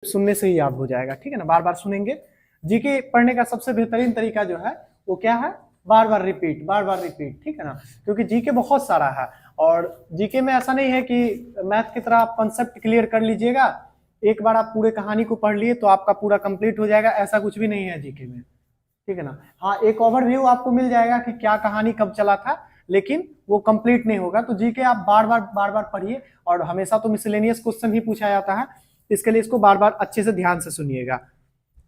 सुनने से ही याद हो जाएगा, ठीक है ना। बार बार सुनेंगे। जीके पढ़ने का सबसे बेहतरीन तरीका जो है वो क्या है, बार बार रिपीट, बार बार रिपीट, ठीक है ना। क्योंकि जीके बहुत सारा है और जीके में ऐसा नहीं है कि मैथ की तरह आप कंसेप्ट क्लियर कर लीजिएगा, एक बार आप पूरे कहानी को पढ़ लिए तो आपका पूरा कंप्लीट हो जाएगा, ऐसा कुछ भी नहीं है जीके में, ठीक है ना। हाँ, एक ओवरव्यू आपको मिल जाएगा कि क्या कहानी कब चला था, लेकिन वो कंप्लीट नहीं होगा। तो जीके आप बार बार पढ़िए और हमेशा तो मिसलेनियस क्वेश्चन ही पूछा जाता है, इसके लिए इसको बार बार अच्छे से ध्यान से सुनिएगा।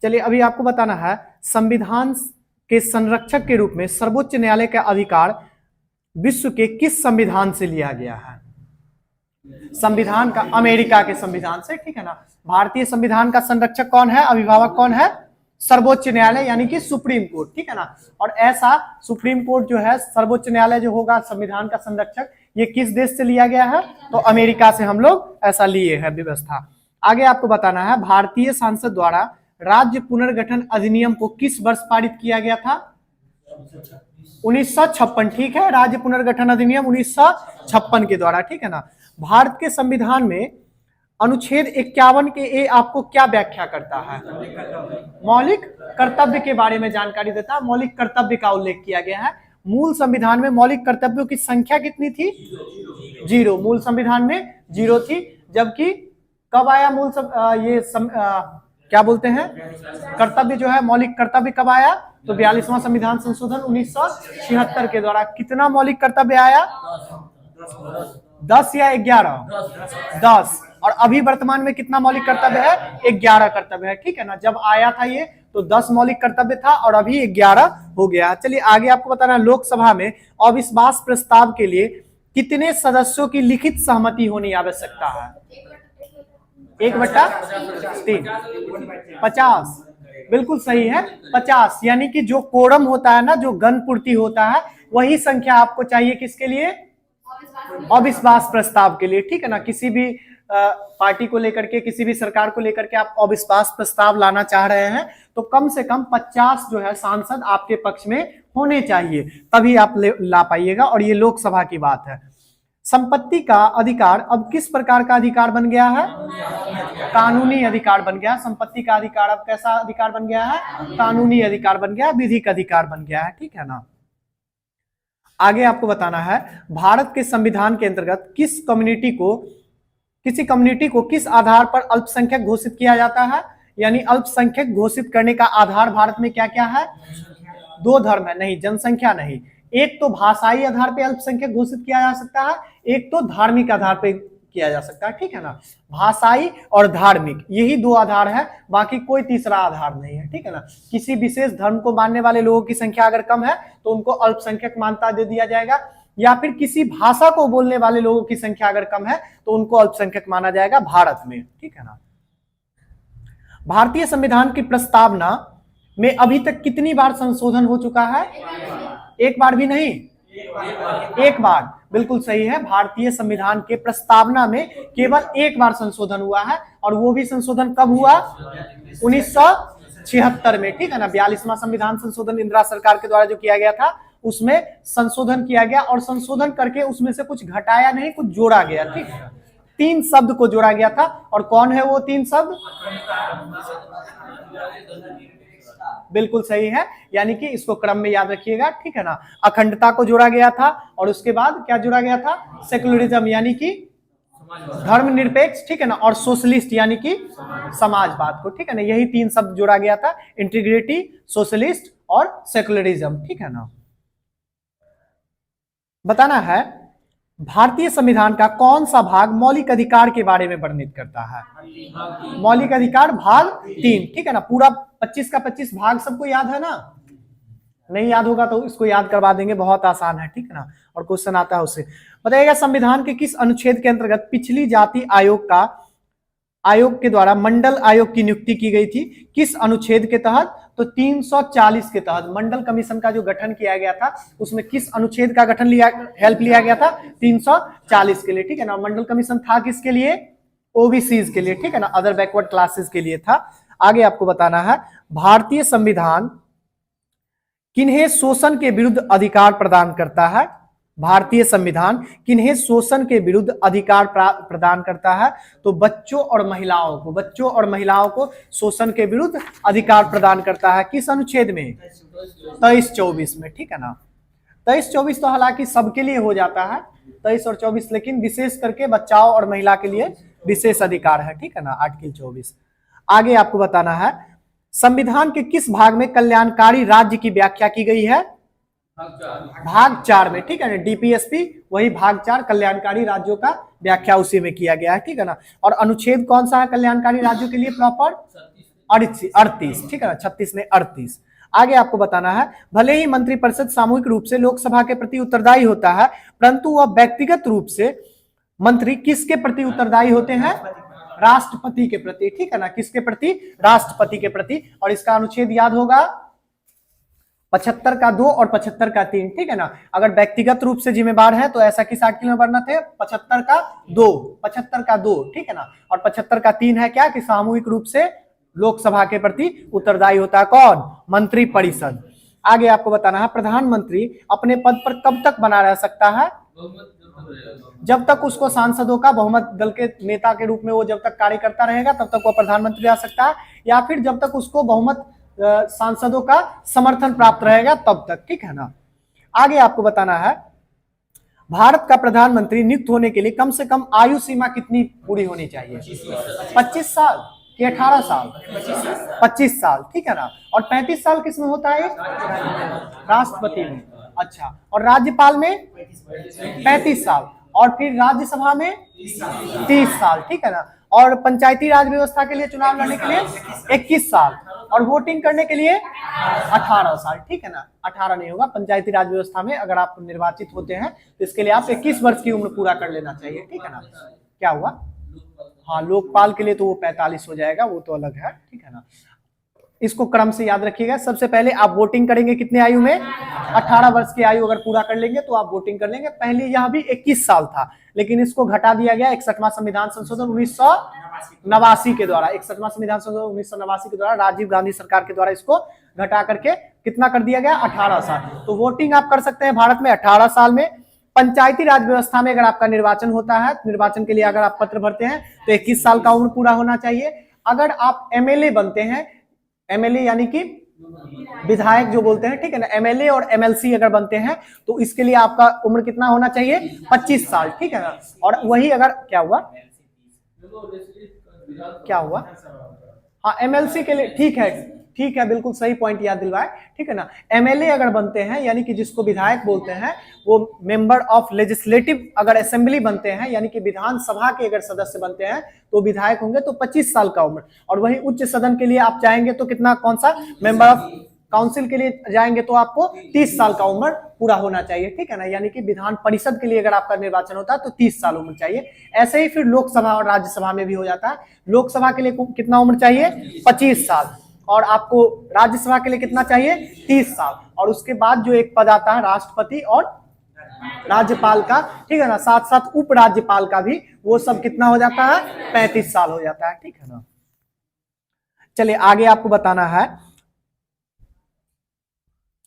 चलिए अभी आपको बताना है, संविधान के संरक्षक के रूप में सर्वोच्च न्यायालय का अधिकार विश्व के किस संविधान से लिया गया है? संविधान का, अमेरिका के संविधान से, ठीक है ना। भारतीय संविधान का संरक्षक कौन है, अभिभावक कौन है? सर्वोच्च न्यायालय यानी कि सुप्रीम कोर्ट, ठीक है ना। और ऐसा सुप्रीम कोर्ट जो है, सर्वोच्च न्यायालय जो होगा संविधान का संरक्षक, ये किस देश से लिया गया है? तो अमेरिका से हम लोग ऐसा लिए हैं व्यवस्था। आगे आपको बताना है, भारतीय संसद द्वारा राज्य पुनर्गठन अधिनियम को किस वर्ष पारित किया गया था? 1956, ठीक है। राज्य पुनर्गठन अधिनियम 1956 के द्वारा, ठीक है ना। भारत के संविधान में अनुच्छेद 51 के ए आपको क्या व्याख्या करता है? मौलिक कर्तव्य के बारे में जानकारी देता है, मौलिक कर्तव्य का उल्लेख किया गया है। मूल संविधान में मौलिक कर्तव्यों की संख्या कितनी थी? 0। मूल संविधान में 0 थी, जबकि कब आया क्या बोलते हैं, कर्तव्य जो है, मौलिक कर्तव्य कब आया? तो 42वां संविधान संशोधन 1976 के द्वारा। कितना मौलिक कर्तव्य आया? 10 या 11? 10। और अभी वर्तमान में कितना मौलिक कर्तव्य है? 11 कर्तव्य है, ठीक है ना। जब आया था ये तो 10 मौलिक कर्तव्य था और अभी 11 हो गया। चलिए आगे आपको बताना, लोकसभा में अविश्वास प्रस्ताव के लिए कितने सदस्यों की लिखित सहमति होनी आवश्यकता है? 1/3, 50, बिल्कुल सही है, 50। यानी कि जो कोरम होता है ना, जो गण पूर्ति होता है, वही संख्या आपको चाहिए किसके लिए? अविश्वास प्रस्ताव के लिए, ठीक है ना। किसी भी पार्टी को लेकर के, किसी भी सरकार को लेकर के आप अविश्वास प्रस्ताव लाना चाह रहे हैं तो कम से कम 50 जो है सांसद आपके पक्ष में होने चाहिए, तभी आप ला पाइएगा। और ये लोकसभा की बात है। संपत्ति का अधिकार अब किस प्रकार का अधिकार बन गया है? कानूनी अधिकार बन गया। संपत्ति का अधिकार अब कैसा अधिकार बन गया है? कानूनी अधिकार बन गया, विधिक अधिकार बन गया है, ठीक है ना। आगे आपको बताना है, भारत के संविधान के अंतर्गत किसी कम्युनिटी को किस आधार पर अल्पसंख्यक घोषित किया जाता है? यानी अल्पसंख्यक घोषित करने का आधार भारत में क्या क्या है? 2 धर्म है, नहीं जनसंख्या नहीं। एक तो भाषाई आधार पे अल्पसंख्यक घोषित किया जा सकता है, एक तो धार्मिक आधार पे किया जा सकता है, ठीक है ना। भाषाई और धार्मिक, यही 2 आधार है, बाकी कोई तीसरा आधार नहीं है, ठीक है ना। किसी विशेष धर्म को मानने वाले लोगों की संख्या अगर कम है तो उनको अल्पसंख्यक मान्यता दे दिया जाएगा, या फिर किसी भाषा को बोलने वाले लोगों की संख्या अगर कम है तो उनको अल्पसंख्यक माना जाएगा भारत में, ठीक है ना। भारतीय संविधान की प्रस्तावना में अभी तक कितनी बार संशोधन हो चुका है? एक बार भी नहीं, एक बार, बिल्कुल सही है। भारतीय संविधान के प्रस्तावना में केवल एक बार संशोधन हुआ है, और वो भी संशोधन कब हुआ? 1976 में, ठीक है ना। 42वां संविधान संशोधन इंदिरा सरकार के द्वारा जो किया गया था, उसमें संशोधन किया गया, और संशोधन करके उसमें से कुछ घटाया नहीं, कुछ जोड़ा गया, ठीक है। 3 शब्द को जोड़ा गया था, और कौन है वो 3 शब्द? बिल्कुल सही है, यानी कि इसको क्रम में याद रखिएगा, ठीक है ना। अखंडता को जोड़ा गया था, और उसके बाद क्या जोड़ा गया था? सेकुलरिज्म यानी कि धर्मनिरपेक्ष, ठीक है ना। और सोशलिस्ट यानी कि समाजवाद को, ठीक है ना। यही 3 शब्द जोड़ा गया था, इंटीग्रिटी, सोशलिस्ट और सेकुलरिज्म, ठीक है ना। बताना है, भारतीय संविधान का कौन सा भाग मौलिक अधिकार के बारे में वर्णित करता है? मौलिक अधिकार भाग 3, ठीक है ना। पूरा 25 का 25 भाग सबको याद है ना? नहीं याद होगा तो इसको याद करवा देंगे, बहुत आसान है, ठीक है ना। और क्वेश्चन आता है उससे। बताइएगा, संविधान के किस अनुच्छेद के अंतर्गत पिछली जाति आयोग के द्वारा मंडल आयोग की नियुक्ति की गई थी? किस अनुच्छेद के तहत? तो 340 के तहत मंडल कमीशन का जो गठन किया गया था, उसमें किस अनुच्छेद का हेल्प लिया गया था? 340 के लिए, ठीक है ना। मंडल कमीशन था किसके लिए? ओबीसीज के लिए, ठीक है ना, अदर बैकवर्ड क्लासेस के लिए था। आगे आपको बताना है, भारतीय संविधान किन्हें शोषण के विरुद्ध अधिकार प्रदान करता है? भारतीय संविधान किन्हें शोषण के विरुद्ध अधिकार प्रदान करता है? तो बच्चों और महिलाओं को शोषण के विरुद्ध अधिकार प्रदान करता है। किस अनुच्छेद में? 23-24 में, ठीक है ना। 23-24 तो हालांकि सबके लिए हो जाता है, 23 और 24, लेकिन विशेष करके बच्चाओं और महिला के लिए विशेष अधिकार है, ठीक है ना, आर्टिकल 24। आगे आपको बताना है, संविधान के किस भाग में कल्याणकारी राज्य की व्याख्या की गई है? भाग 4 में, ठीक है ना। डीपीएसपी वही भाग 4 कल्याणकारी राज्यों का व्याख्या उसी में किया गया है, ठीक है ना। और अनुच्छेद कौन सा है कल्याणकारी राज्यों के लिए प्रॉपर? 38, ठीक है ना, 36 में 38। आगे आपको बताना है, भले ही मंत्रिपरिषद सामूहिक रूप से लोकसभा के प्रति उत्तरदायी होता है, परंतु वह व्यक्तिगत रूप से मंत्री किसके प्रति उत्तरदायी होते हैं? राष्ट्रपति के प्रति, ठीक है ना। किसके प्रति? राष्ट्रपति के प्रति। और इसका अनुच्छेद याद होगा 75 का 2 और 75 का 3, ठीक है ना। अगर व्यक्तिगत रूप से जिम्मेवार है तो ऐसा किस आर्टिकल में वर्णित है? 75 का 2, ठीक है ना। और 75 का 3 है क्या? कि सामूहिक रूप से लोकसभा के प्रति उत्तरदायी होता है कौन? मंत्रिपरिषद। आगे आपको बताना है, प्रधानमंत्री अपने पद पर कब तक बना रह सकता है? जब तक उसको सांसदों का बहुमत, दल के नेता के रूप में वो जब तक कार्य करता रहेगा तब तक वो प्रधानमंत्री रह सकता है, या फिर जब तक उसको बहुमत सांसदों का समर्थन प्राप्त रहेगा तब तक, ठीक है ना। आगे आपको बताना है, भारत का प्रधानमंत्री नियुक्त होने के लिए कम से कम आयु सीमा कितनी पूरी होनी चाहिए? 25 साल कि 18 साल? 25 साल, ठीक है ना। और 35 साल किसमें होता है? राष्ट्रपति में। अच्छा, और राज्यपाल में 35 साल, और फिर राज्यसभा में 30 साल, ठीक है ना। और पंचायती राज व्यवस्था के लिए चुनाव लड़ने के लिए 21 साल, और वोटिंग करने के लिए 18 साल, ठीक है ना। 18 नहीं होगा, पंचायती राज व्यवस्था में अगर आप निर्वाचित होते हैं तो इसके लिए आप 21 वर्ष की उम्र पूरा कर लेना चाहिए, ठीक है ना। क्या हुआ? हाँ, लोकपाल के लिए तो वो 45 हो जाएगा, वो तो अलग है, ठीक है ना। इसको क्रम से याद रखिएगा। सबसे पहले आप वोटिंग करेंगे कितने आयु में? 18 वर्ष की आयु अगर पूरा कर लेंगे तो आप वोटिंग कर लेंगे। पहले यह भी 21 साल था, लेकिन इसको घटा दिया गया 61वां संविधान संशोधन 1989 के द्वारा। 61वां संविधान संशोधन 1989 के द्वारा राजीव गांधी सरकार के द्वारा इसको घटा करके कितना कर दिया गया? 18 साल। तो वोटिंग आप कर सकते हैं भारत में 18 साल में। पंचायती राज व्यवस्था में अगर आपका निर्वाचन होता है, निर्वाचन के लिए अगर आप पत्र भरते हैं तो 21 साल का उम्र पूरा होना चाहिए। अगर आप एमएलए बनते हैं, एमएलए यानी कि विधायक जो बोलते हैं, ठीक है ना, एमएलए और एमएलसी अगर बनते हैं तो इसके लिए आपका उम्र कितना होना चाहिए? 25 साल, ठीक है ना। और वही अगर क्या हुआ? हाँ, एमएलसी के लिए ठीक है, बिल्कुल सही पॉइंट याद दिलवाए, ठीक है ना। एमएलए अगर बनते हैं यानी कि जिसको विधायक बोलते हैं, वो मेंबर ऑफ लेजिस्लेटिव अगर असेंबली बनते हैं यानी कि विधानसभा के अगर सदस्य बनते हैं तो विधायक होंगे तो 25 साल का उम्र। और वही उच्च सदन के लिए आप जाएंगे तो कितना, कौन सा मेंबर ऑफ काउंसिल के लिए जाएंगे तो आपको 30 साल का उम्र पूरा होना चाहिए, ठीक है ना। यानी कि विधान परिषद के लिए अगर आपका निर्वाचन होता है तो 30 साल उम्र चाहिए। ऐसे ही फिर लोकसभा और राज्यसभा में भी हो जाता है। लोकसभा के लिए कितना उम्र चाहिए? 25 साल। और आपको राज्यसभा के लिए कितना चाहिए? 30 साल। और उसके बाद जो एक पद आता है राष्ट्रपति और राज्यपाल का, ठीक है ना, साथ साथ उपराज्यपाल का भी, वो सब कितना हो जाता है? 35 साल हो जाता है, ठीक है ना। चलिए आगे आपको बताना है,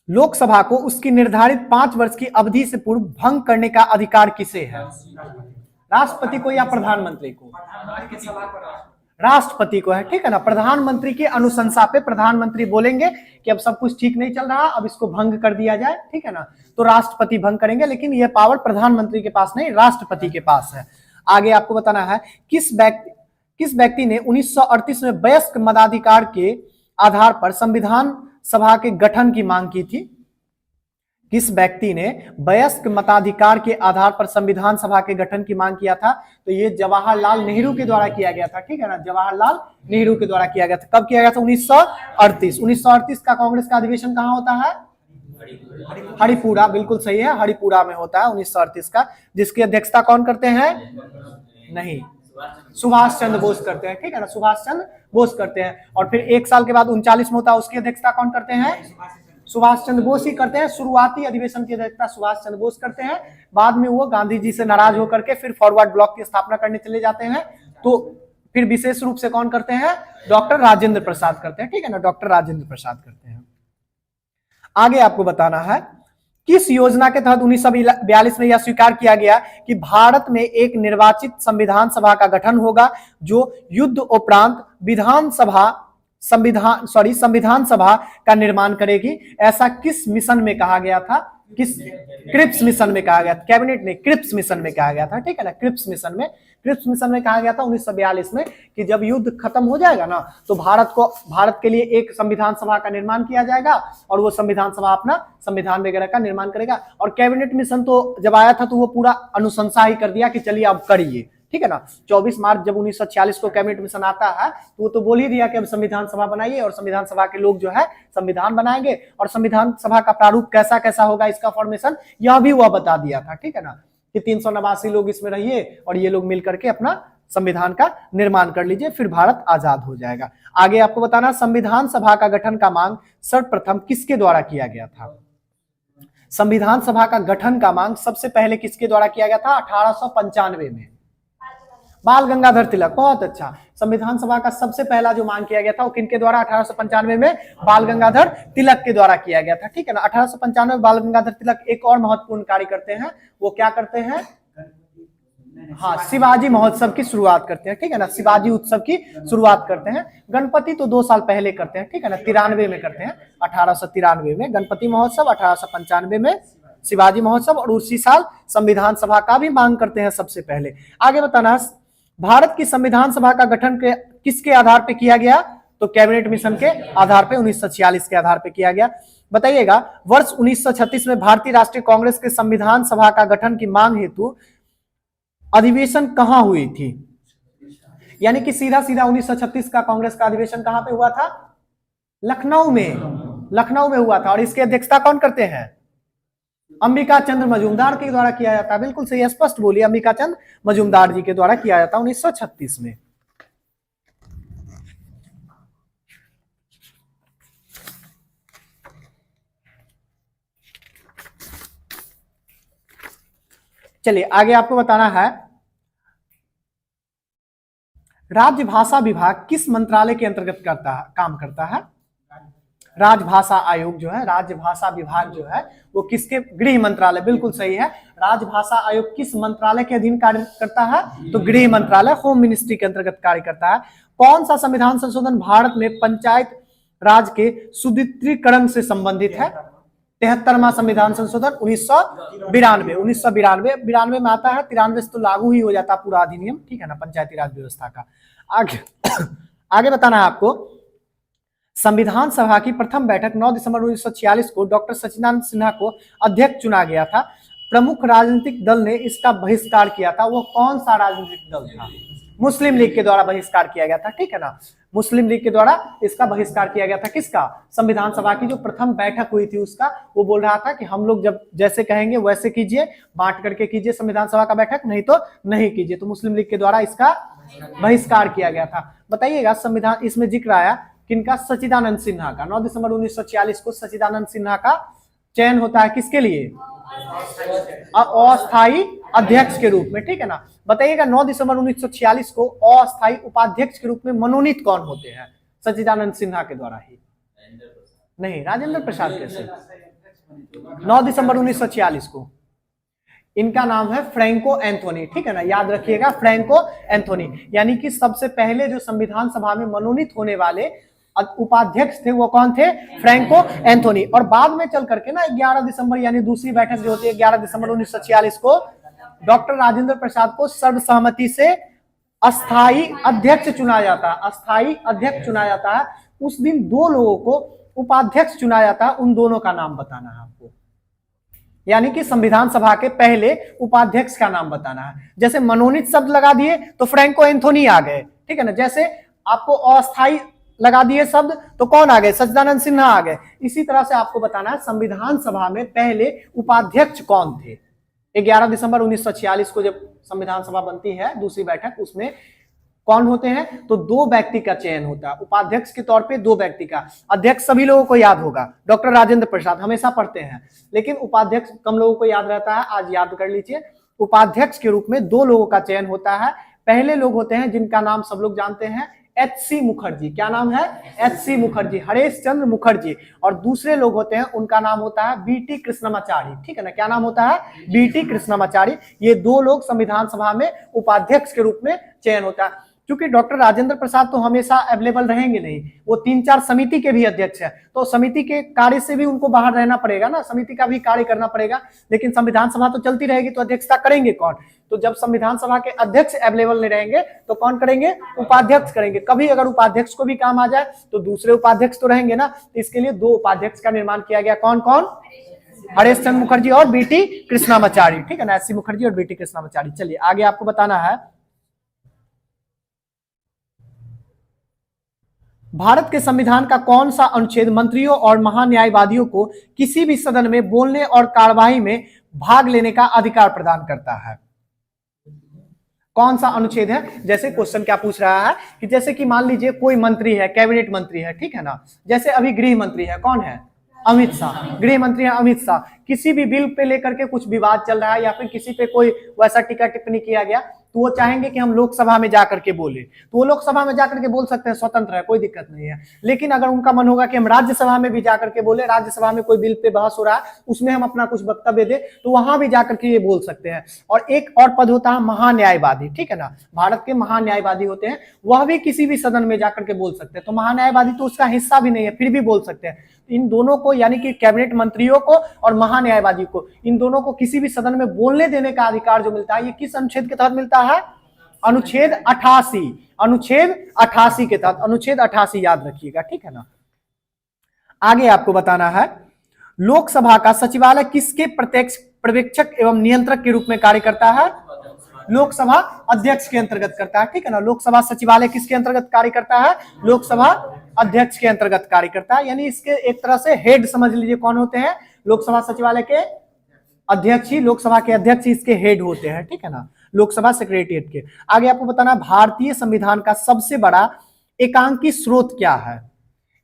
लोकसभा को उसकी निर्धारित 5 वर्ष की अवधि से पूर्व भंग करने का अधिकार किसे है? राष्ट्रपति को या प्रधानमंत्री को? राष्ट्रपति को है, ठीक है ना। प्रधानमंत्री की अनुशंसा पे प्रधानमंत्री बोलेंगे कि अब सब कुछ ठीक नहीं चल रहा, अब इसको भंग कर दिया जाए, ठीक है ना, तो राष्ट्रपति भंग करेंगे। लेकिन यह पावर प्रधानमंत्री के पास नहीं, राष्ट्रपति के पास है। आगे आपको बताना है, किस व्यक्ति ने 1938 में वयस्क मताधिकार के आधार पर संविधान सभा के गठन की मांग की थी? किस व्यक्ति ने वयस्क मताधिकार के आधार पर संविधान सभा के गठन की मांग किया था? तो ये जवाहरलाल नेहरू के द्वारा किया गया था, ठीक है ना, जवाहरलाल नेहरू के द्वारा किया गया था। कब किया गया था? 1938। 1938 का कांग्रेस का अधिवेशन कहाँ होता है? हरिपुरा, बिल्कुल सही है, हरिपुरा में होता है 1938 का। जिसकी अध्यक्षता कौन करते हैं? नहीं, सुभाष चंद्र बोस करते हैं, ठीक है ना, सुभाष चंद्र बोस करते हैं। और फिर 1 साल के बाद 39 में होता है, उसकी अध्यक्षता कौन करते हैं? सुभाष चंद्र बोस ही करते हैं। शुरुआती अधिवेशन की अध्यक्षता सुभाष चंद्र बोस करते हैं। बाद में वो गांधी जी से नाराज होकर के फिर फॉरवर्ड ब्लॉक की स्थापना करने चले जाते हैं, तो फिर विशेष रूप से कौन करते हैं? डॉक्टर राजेंद्र प्रसाद करते हैं, ठीक है ना, डॉक्टर राजेंद्र प्रसाद करते हैं। आगे आपको बताना है, किस योजना के तहत 1942 में यह स्वीकार किया गया कि भारत में एक निर्वाचित संविधान सभा का गठन होगा जो युद्ध उपरांत संविधान सभा का निर्माण करेगी? ऐसा किस मिशन में कहा गया था? किस क्रिप्स मिशन में कहा गया था, कैबिनेट में क्रिप्स मिशन में कहा गया था, ठीक है ना। क्रिप्स मिशन में कहा गया था 1942 में कि जब युद्ध खत्म हो जाएगा ना तो भारत के लिए एक संविधान सभा का निर्माण किया जाएगा और वो संविधान सभा अपना संविधान वगैरह का निर्माण करेगा। और कैबिनेट मिशन तो जब आया था तो वो पूरा अनुशंसा ही कर दिया कि चलिए अब करिए, ठीक है ना। 24 मार्च जब 1946 को कैबिनेट मिशन आता है तो वो तो बोल ही दिया कि अब संविधान सभा बनाइए और संविधान सभा के लोग जो है संविधान बनाएंगे और संविधान सभा का प्रारूप कैसा कैसा होगा, इसका फॉर्मेशन यह भी वह बता दिया था, ठीक है ना, कि 389 लोग इसमें रहिए और ये लोग मिलकर के अपना संविधान का निर्माण कर लीजिए, फिर भारत आजाद हो जाएगा। आगे आपको बताना, संविधान सभा का गठन का मांग सर्वप्रथम किसके द्वारा किया गया था? संविधान सभा का गठन का मांग सबसे पहले किसके द्वारा किया गया था? 1895 में बाल गंगाधर तिलक। बहुत अच्छा। संविधान सभा का सबसे पहला जो मांग किया गया था वो किनके द्वारा? 1895 में बाल गंगाधर तिलक के द्वारा किया गया था, ठीक है ना। 1895 में बाल गंगाधर तिलक एक और महत्वपूर्ण कार्य करते हैं, वो क्या करते हैं? हाँ, शिवाजी महोत्सव की शुरुआत करते हैं, ठीक है ना। शिवाजी उत्सव की शुरुआत करते हैं। गणपति तो 2 साल पहले करते हैं, ठीक है ना, 93 में करते हैं, 1893 में गणपति महोत्सव, 1895 में शिवाजी महोत्सव और उसी साल संविधान सभा का भी मांग करते हैं सबसे पहले। आगे बताना, भारत की संविधान सभा का गठन किसके आधार पे किया गया? तो कैबिनेट मिशन के आधार पे 1946 के आधार पे किया गया। बताइएगा, वर्ष 1936 में भारतीय राष्ट्रीय कांग्रेस के संविधान सभा का गठन की मांग हेतु अधिवेशन कहां हुई थी? यानी कि सीधा 1936 का कांग्रेस का अधिवेशन कहां पे हुआ था? लखनऊ में हुआ था। और इसकी अध्यक्षता कौन करते हैं? अंबिका चंद्र मजूमदार के द्वारा किया जाता है। बिल्कुल सही, स्पष्ट बोलिए, अंबिका चंद्र मजूमदार जी के द्वारा किया जाता 1936 में। चलिए आगे आपको बताना है, राज्य भाषा विभाग किस मंत्रालय के अंतर्गत काम करता है? राजभाषा आयोग जो है, राजभाषा विभाग जो है वो किसके? गृह मंत्रालय। बिल्कुल सही है। राजभाषा आयोग किस मंत्रालय के अधीन कार्य करता है? तो गृह मंत्रालय, होम मिनिस्ट्री के अंतर्गत कार्य करता है। कौन सा संविधान संशोधन भारत में पंचायत राज के सुदृढ़ीकरण से संबंधित है? 73वां संविधान संशोधन 1992 में आता है। 93 से तो लागू ही हो जाता पूरा अधिनियम, ठीक है ना, पंचायती राज व्यवस्था का। आगे बताना है आपको, संविधान सभा की प्रथम बैठक 9 दिसंबर 1946 को डॉक्टर सच्चिदानंद सिन्हा को अध्यक्ष चुना गया था। प्रमुख राजनीतिक दल ने इसका बहिष्कार किया था, वो कौन सा राजनीतिक दल था? मुस्लिम लीग के द्वारा बहिष्कार किया गया था, ठीक है ना। मुस्लिम लीग के द्वारा इसका बहिष्कार किया गया था। किसका? संविधान सभा की जो प्रथम बैठक हुई थी उसका। वो बोल रहा था कि हम लोग जब जैसे कहेंगे वैसे कीजिए, बांट करके कीजिए संविधान सभा का बैठक, नहीं तो नहीं कीजिए। तो मुस्लिम लीग के द्वारा इसका बहिष्कार किया गया था। बताइएगा, संविधान इसमें जिक्र आया किनका? सच्चिदानंद सिन्हा का। 9 दिसंबर 1946 को सच्चिदानंद सिन्हा का चयन होता है किसके लिए? अस्थायी अध्यक्ष के रूप में, ठीक है ना। बताइएगा, 9 दिसंबर 1946 को अस्थायी उपाध्यक्ष के रूप में मनोनीत कौन होते हैं? सच्चिदानंद सिन्हा के द्वारा ही। नहीं, राजेंद्र प्रसाद कैसे? 9 दिसंबर 1946 को इनका नाम है फ्रैंको एंथोनी, ठीक है ना, याद रखिएगा, फ्रैंको एंथोनी। यानी कि सबसे पहले जो संविधान सभा में मनोनीत होने वाले उपाध्यक्ष थे वो कौन थे? Franco Anthony. और बाद में चल करके ना 11 दिसंबर यानी दूसरी बैठक जो होती है 11 दिसंबर 1946 को डॉक्टर राजेंद्र प्रसाद को सर्वसहमति से अस्थाई अध्यक्ष चुना जाता है। अस्थाई अध्यक्ष चुना जाता है। उस दिन 2 लोगों को उपाध्यक्ष चुना जाता है, उन दोनों का नाम बताना है आपको। यानी कि संविधान सभा के पहले उपाध्यक्ष का नाम बताना है। जैसे मनोनीत शब्द लगा दिए तो फ्रैंको एंथोनी आ गए, ठीक है ना। जैसे आपको अस्थाई लगा दिए शब्द तो कौन आ गए? सच्चिदानंद सिन्हा आ गए। इसी तरह से आपको बताना है संविधान सभा में पहले उपाध्यक्ष कौन थे। 11 दिसंबर 1946 को जब संविधान सभा बनती है दूसरी बैठक, उसमें कौन होते हैं? तो 2 व्यक्ति का चयन होता है उपाध्यक्ष के तौर पे। 2 व्यक्ति का। अध्यक्ष सभी लोगों को याद होगा, डॉक्टर राजेंद्र प्रसाद हमेशा पढ़ते हैं, लेकिन उपाध्यक्ष कम लोगों को याद रहता है, आज याद कर लीजिए। उपाध्यक्ष के रूप में 2 लोगों का चयन होता है। पहले लोग होते हैं जिनका नाम सब लोग जानते हैं, एच.सी. मुखर्जी। क्या नाम है? एच.सी. मुखर्जी, हरेश चंद्र मुखर्जी। और दूसरे लोग होते हैं, उनका नाम होता है बी.टी. कृष्णमाचारी। ठीक है ना, क्या नाम होता है? बी.टी. कृष्णमाचारी। ये दो लोग संविधान सभा में उपाध्यक्ष के रूप में चयन होता है। क्योंकि डॉक्टर राजेंद्र प्रसाद तो हमेशा अवेलेबल रहेंगे नहीं, वो 3-4 समिति के भी अध्यक्ष है, तो समिति के कार्य से भी उनको बाहर रहना पड़ेगा ना, समिति का भी कार्य करना पड़ेगा। लेकिन संविधान सभा तो चलती रहेगी, तो अध्यक्षता करेंगे कौन? तो जब संविधान सभा के अध्यक्ष अवेलेबल नहीं रहेंगे तो कौन करेंगे? उपाध्यक्ष करेंगे। कभी अगर उपाध्यक्ष को भी काम आ जाए तो दूसरे उपाध्यक्ष तो रहेंगे ना, तो इसके लिए 2 उपाध्यक्ष का निर्माण किया गया। कौन कौन? हरेश चंद्र मुखर्जी और बी.टी. कृष्णमाचारी। ठीक है ना, एच.सी. मुखर्जी और बी.टी. कृष्णमाचारी। चलिए आगे आपको बताना है, भारत के संविधान का कौन सा अनुच्छेद मंत्रियों और महान्यायवादियों को किसी भी सदन में बोलने और कार्यवाही में भाग लेने का अधिकार प्रदान करता है? कौन सा अनुच्छेद है? जैसे क्वेश्चन क्या पूछ रहा है कि जैसे कि मान लीजिए कोई मंत्री है, कैबिनेट मंत्री है, ठीक है ना, जैसे अभी गृह मंत्री है, कौन है? अमित शाह। गृह मंत्री है अमित शाह। किसी भी बिल पे लेकर के कुछ विवाद चल रहा है या फिर किसी पे कोई वैसा टीका टिप्पणी किया गया, तो वो चाहेंगे कि हम लोकसभा में जाकर के बोले, तो वो लोकसभा में जाकर के बोल सकते हैं, स्वतंत्र है, कोई दिक्कत नहीं है। लेकिन अगर उनका मन होगा कि हम राज्यसभा में भी जाकर के बोले, राज्यसभा में कोई बिल पे बहस हो रहा है, उसमें हम अपना कुछ वक्तव्य दे, तो वहां भी जाकर के ये बोल सकते हैं। और एक और पद होता है महान्यायवादी। ठीक है ना, भारत के महान्यायवादी होते हैं, वह भी किसी भी सदन में जाकर के बोल सकते हैं। तो महान्यायवादी तो उसका हिस्सा भी नहीं है, फिर भी बोल सकते हैं। इन दोनों को, यानी कि कैबिनेट मंत्रियों को और महान्यायवादी को, इन दोनों को किसी भी सदन में बोलने देने का अधिकार जो मिलता है, ये किस अनुच्छेद के तहत मिलता है? अनुच्छेद 88। अनुच्छेद 88 के तहत, अनुच्छेद 88 याद रखिएगा। ठीक है ना, आगे आपको बताना है, लोकसभा का सचिवालय किसके प्रत्यक्ष पर्यवेक्षक एवं नियंत्रक के रूप में कार्य करता है? लोकसभा अध्यक्ष के अंतर्गत करता है। ठीक है ना, लोकसभा सचिवालय किसके अंतर्गत कार्य करता है? लोकसभा अध्यक्ष के अंतर्गत कार्य करता है। यानी इसके एक तरह से हेड समझ लीजिए, कौन होते हैं? लोकसभा सचिवालय के अध्यक्ष ही, लोकसभा के अध्यक्ष इसके हेड होते हैं। ठीक है ना, लोकसभा सेक्रेटरीट के। आगे आपको बताना, भारतीय संविधान का सबसे बड़ा एकांकी स्रोत क्या है?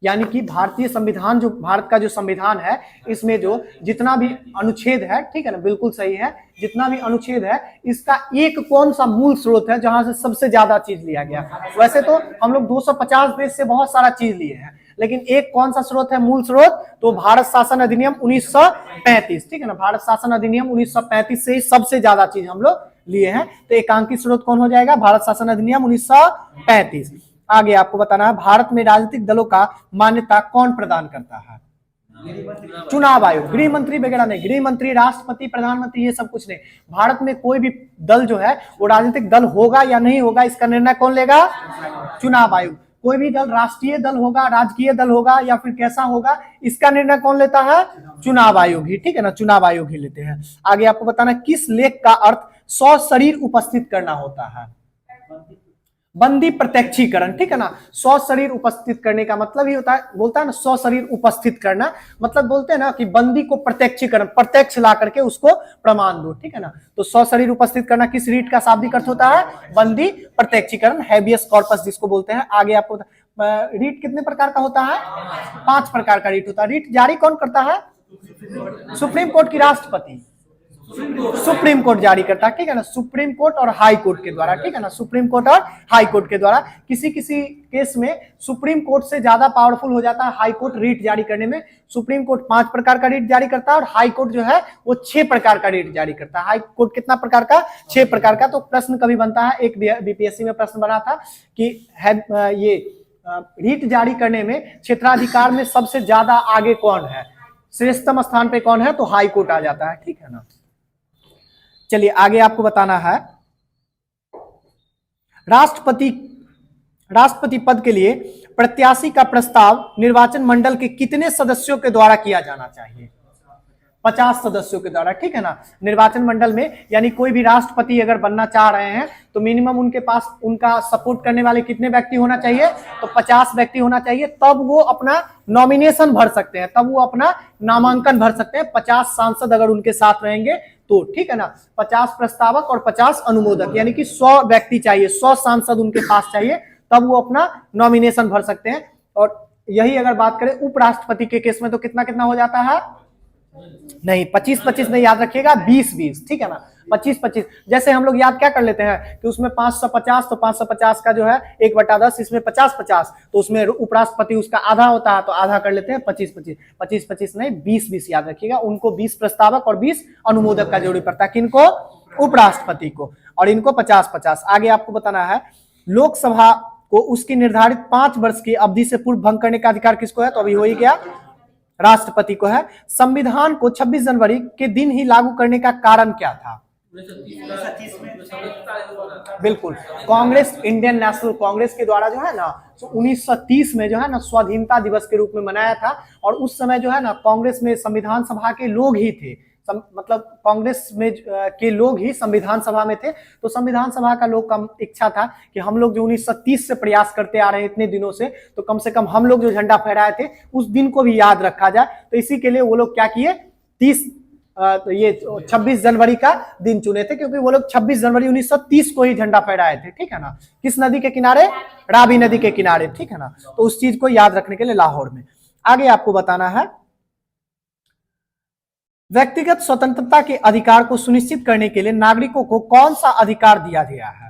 यानी कि भारतीय संविधान, जो भारत का जो संविधान है, इसमें जो जितना भी अनुच्छेद है, ठीक है ना, बिल्कुल सही है, जितना भी अनुच्छेद है, इसका एक कौन सा मूल स्रोत है जहां से सबसे ज्यादा चीज लिया गया? वैसे तो हम लोग 250 देश से बहुत सारा चीज लिए हैं, लेकिन एक कौन सा स्रोत है, मूल स्रोत? तो भारत शासन अधिनियम 1935। ठीक है ना, भारत शासन अधिनियम 1935 से ही सबसे ज्यादा चीज हम लोग लिए हैं। तो एकांकी स्रोत कौन हो जाएगा? भारत शासन अधिनियम 1935। आगे आपको बताना है, भारत में राजनीतिक दलों का मान्यता कौन प्रदान करता है? चुनाव आयोग। गृह मंत्री वगैरह नहीं, गृह मंत्री, राष्ट्रपति, प्रधानमंत्री, ये सब कुछ नहीं। भारत में कोई भी दल जो है वो राजनीतिक दल होगा या नहीं होगा, इसका निर्णय कौन लेगा? चुनाव आयोग। कोई भी दल राष्ट्रीय दल होगा, राजकीय दल होगा या फिर कैसा होगा, इसका निर्णय कौन लेता है? चुनाव आयोग ही। ठीक है ना, चुनाव आयोग ही लेते हैं। आगे आपको बताना, किस लेख का अर्थ सशरीर उपस्थित करना होता है? बंदी प्रत्यक्षीकरण। ठीक है ना, सशरीर उपस्थित करने का मतलब ही होता है, बोलता है ना, सशरीर उपस्थित करना, मतलब बोलते हैं ना कि बंदी को प्रत्यक्षीकरण, प्रत्यक्ष ला करके उसको प्रमाण दो। ठीक है ना, तो सशरीर उपस्थित करना किस रीट का शाब्दिक अर्थ होता है? बंदी प्रत्यक्षीकरण, हैबियस कॉर्पस जिसको बोलते हैं। आगे आपको रीट कितने प्रकार का होता है? 5 प्रकार का रीट होता है। रीट जारी कौन करता है? सुप्रीम कोर्ट की राष्ट्रपति, सुप्रीम कोर्ट जारी करता है। ठीक है ना, सुप्रीम कोर्ट और हाई कोर्ट के द्वारा। ठीक है ना, सुप्रीम कोर्ट और हाई कोर्ट के द्वारा। किसी किसी केस में सुप्रीम कोर्ट से ज्यादा पावरफुल हो जाता है हाई कोर्ट रीट जारी करने में। सुप्रीम कोर्ट 5 प्रकार का रीट जारी करता है और हाई कोर्ट जो है वो 6 प्रकार का रीट जारी करता है। हाई कोर्ट कितना प्रकार का? 6 प्रकार का। तो प्रश्न कभी बनता है, एक बीपीएससी में प्रश्न बना था कि ये रीट जारी करने में क्षेत्राधिकार में सबसे ज्यादा आगे कौन है, श्रेष्ठतम स्थान पे कौन है? तो हाई कोर्ट आ जाता है। ठीक है ना, चलिए आगे आपको बताना है, राष्ट्रपति पद के लिए प्रत्याशी का प्रस्ताव निर्वाचन मंडल के कितने सदस्यों के द्वारा किया जाना चाहिए? 50 सदस्यों के द्वारा। ठीक है ना, निर्वाचन मंडल में यानी कोई भी राष्ट्रपति अगर बनना चाह रहे हैं तो मिनिमम उनके पास उनका सपोर्ट करने वाले कितने व्यक्ति होना चाहिए? तो 50 व्यक्ति होना चाहिए, तब वो अपना नॉमिनेशन भर सकते हैं, तब वो अपना नामांकन भर सकते हैं। 50 सांसद अगर उनके साथ रहेंगे तो, ठीक है ना, 50 प्रस्तावक और 50 अनुमोदक, यानी कि 100 व्यक्ति चाहिए, 100 सांसद उनके पास चाहिए, तब वो अपना नॉमिनेशन भर सकते हैं। और यही अगर बात करें उपराष्ट्रपति के केस में तो कितना कितना हो जाता है? नहीं, 25-25 नहीं, याद रखिएगा 20-20, ठीक है ना, 25-25। जैसे हम लोग याद क्या कर लेते हैं कि उसमें 550, तो 550 का जो है 1/10, इसमें 50-50, तो उसमें उपराष्ट्रपति उसका आधा होता है, तो आधा कर लेते हैं 25-25। 25-25 नहीं, 20-20 याद रखिएगा। उनको 20 प्रस्तावक और 20 अनुमोदक का जरूरी पड़ता है, किनको? उपराष्ट्रपति को। और इनको 50-50। आगे आपको बताना है, लोकसभा को उसकी निर्धारित 5 वर्ष की अवधि से पूर्व भंग करने का अधिकार किसको है? तो अभी हो ही गया, राष्ट्रपति को है। संविधान को 26 जनवरी के दिन ही लागू करने का कारण क्या था? बिल्कुल, कांग्रेस, इंडियन नेशनल कांग्रेस के द्वारा जो है ना 1930 में जो है ना स्वाधीनता दिवस के रूप में मनाया था। और उस समय जो है ना कांग्रेस में संविधान सभा के लोग ही थे, मतलब कांग्रेस में के लोग ही संविधान सभा में थे। तो संविधान सभा का लोग का इच्छा था कि हम लोग जो 1930 से प्रयास करते आ रहे हैं इतने दिनों से, तो कम से कम हम लोग जो झंडा फहराए थे उस दिन को भी याद रखा जाए। तो इसी के लिए वो लोग क्या किए, 26 जनवरी का दिन चुने थे, क्योंकि वो लोग 26 जनवरी 1930 को ही झंडा फहराए थे, ठीक है ना। किस नदी के किनारे? रावी नदी के किनारे, ठीक है ना। तो उस चीज को याद रखने के लिए लाहौर में। आगे आपको बताना है, व्यक्तिगत स्वतंत्रता के अधिकार को सुनिश्चित करने के लिए नागरिकों को कौन सा अधिकार दिया गया है?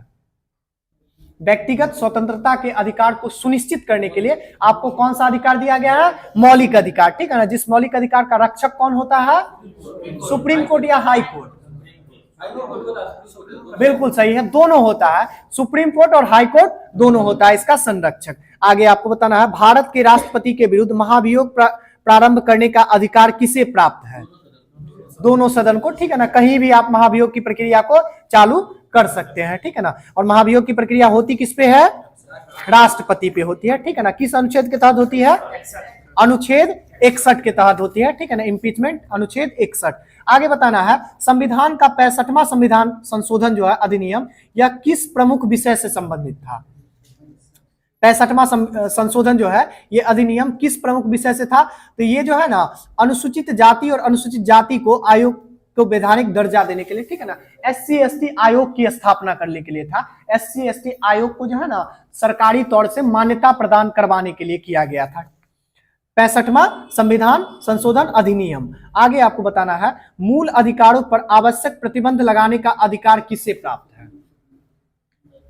व्यक्तिगत स्वतंत्रता के अधिकार को सुनिश्चित करने के लिए आपको कौन सा अधिकार दिया गया है? मौलिक अधिकार, ठीक है ना। जिस मौलिक अधिकार का रक्षक कौन होता है? सुप्रीम कोर्ट या हाई कोर्ट? बिल्कुल सही है, दोनों होता है, सुप्रीम कोर्ट और हाई कोर्ट दोनों होता है इसका संरक्षक। आगे आपको बताना है, भारत के राष्ट्रपति के विरुद्ध महाभियोग प्रारंभ करने का अधिकार किसे प्राप्त है? दोनों सदन को, ठीक है ना। कहीं भी आप महाभियोग की प्रक्रिया को चालू कर सकते हैं, ठीक है ना। और महाभियोग की प्रक्रिया होती किस पे है? राष्ट्रपति पे होती है, ठीक है ना। किस अनुच्छेद के तहत होती है? अनुच्छेद 61 के तहत होती है, ठीक है ना। इम्पीचमेंट अनुच्छेद 61। आगे बताना है, संविधान का 65वां संविधान संशोधन जो है अधिनियम, यह किस प्रमुख विषय से संबंधित था? 65वां संशोधन जो है ये अधिनियम किस प्रमुख विषय से था? तो ये जो है ना अनुसूचित जाति और अनुसूचित जाति को आयोग को वैधानिक दर्जा देने के लिए, ठीक है ना, SC/ST आयोग की स्थापना करने के लिए था। SC/ST आयोग को जो है ना सरकारी तौर से मान्यता प्रदान करवाने के लिए किया गया था 65वां संविधान संशोधन अधिनियम। आगे आपको बताना है, मूल अधिकारों पर आवश्यक प्रतिबंध लगाने का अधिकार किससे प्राप्त है?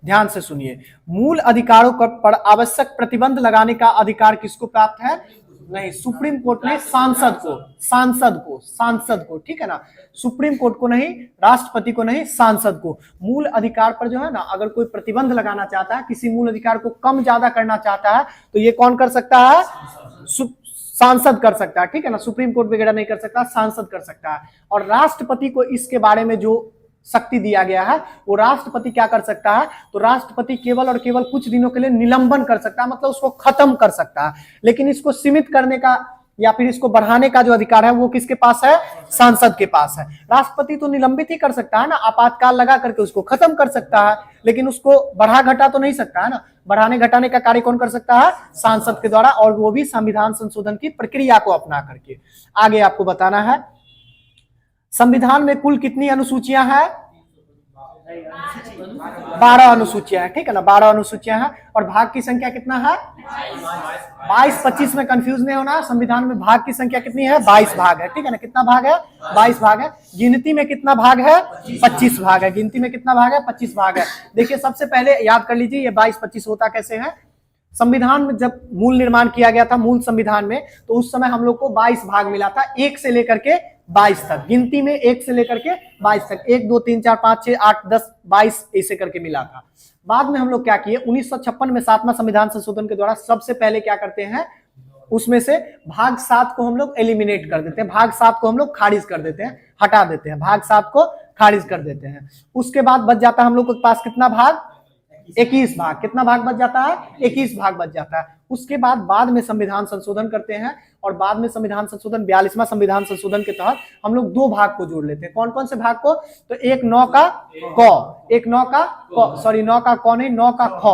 ध्यान से सुनिए, मूल अधिकारों पर आवश्यक प्रतिबंध लगाने का अधिकार किसको प्राप्त है? नहीं, सुप्रीम कोर्ट ने सांसद को, ठीक है ना। सुप्रीम कोर्ट को नहीं, राष्ट्रपति को नहीं, सांसद को। मूल अधिकार पर जो है ना अगर कोई प्रतिबंध लगाना चाहता है, किसी मूल अधिकार को कम ज्यादा करना चाहता है, तो ये कौन कर सकता है? सांसद कर सकता है, ठीक है ना। सुप्रीम कोर्ट वगैरह नहीं कर सकता, सांसद कर सकता है। और राष्ट्रपति को इसके बारे में जो शक्ति दिया गया है, वो राष्ट्रपति क्या कर सकता है? तो राष्ट्रपति केवल और केवल कुछ दिनों के लिए निलंबन कर सकता है, मतलब उसको खत्म कर सकता है। लेकिन इसको सीमित करने का या फिर इसको बढ़ाने का जो अधिकार है वो किसके पास है? सांसद के पास है। राष्ट्रपति तो निलंबित ही कर सकता है ना, आपातकाल लगा करके उसको खत्म कर सकता है, लेकिन उसको बढ़ा घटा तो नहीं सकता है ना। बढ़ाने घटाने का कार्य कौन कर सकता है? सांसद के द्वारा, और वो भी संविधान संशोधन की प्रक्रिया को अपना करके। आगे आपको बताना है, संविधान में कुल कितनी अनुसूचियां हैं? 12 अनुसूचियां हैं, ठीक है ना। 12 अनुसूचियां हैं। और भाग की संख्या कितना है? 22-25 में कंफ्यूज नहीं होना। संविधान में भाग की संख्या कितनी है? 22 भाग है, ठीक है ना। कितना भाग है? 22 भाग है। गिनती में कितना भाग है? 25 भाग है। गिनती में कितना भाग है? 25 भाग है। देखिए, सबसे पहले याद कर लीजिए ये 22-25 होता कैसे है। संविधान में जब मूल निर्माण किया गया था, मूल संविधान में, तो उस समय हम लोग को 22 भाग मिला था, 1 से लेकर के 22 तक। गिनती में 1 से लेकर के 22 तक, 1 2 3 4 5 6 8 10 22 ऐसे करके मिला था। बाद में हम लोग क्या किए, 1956 में 7वां संविधान संशोधन के द्वारा सबसे पहले क्या करते हैं, उसमें से भाग 7 को हम लोग एलिमिनेट कर देते हैं, भाग 7 को हम लोग खारिज कर देते हैं, हटा देते हैं, भाग 7 को खारिज कर देते हैं। उसके बाद बच जाता है हम लोग के पास कितना भाग? 21 भाग। कितना भाग बच जाता है? 21 भाग बच जाता है। उसके बाद में संविधान संशोधन करते हैं, और बाद में संविधान संशोधन 42वां संविधान संशोधन के तहत हम लोग 2 भाग को जोड़ लेते हैं। कौन कौन से भाग को? तो एक 9 का क, एक 9 का क, सॉरी 9 का क नहीं, 9 का ख,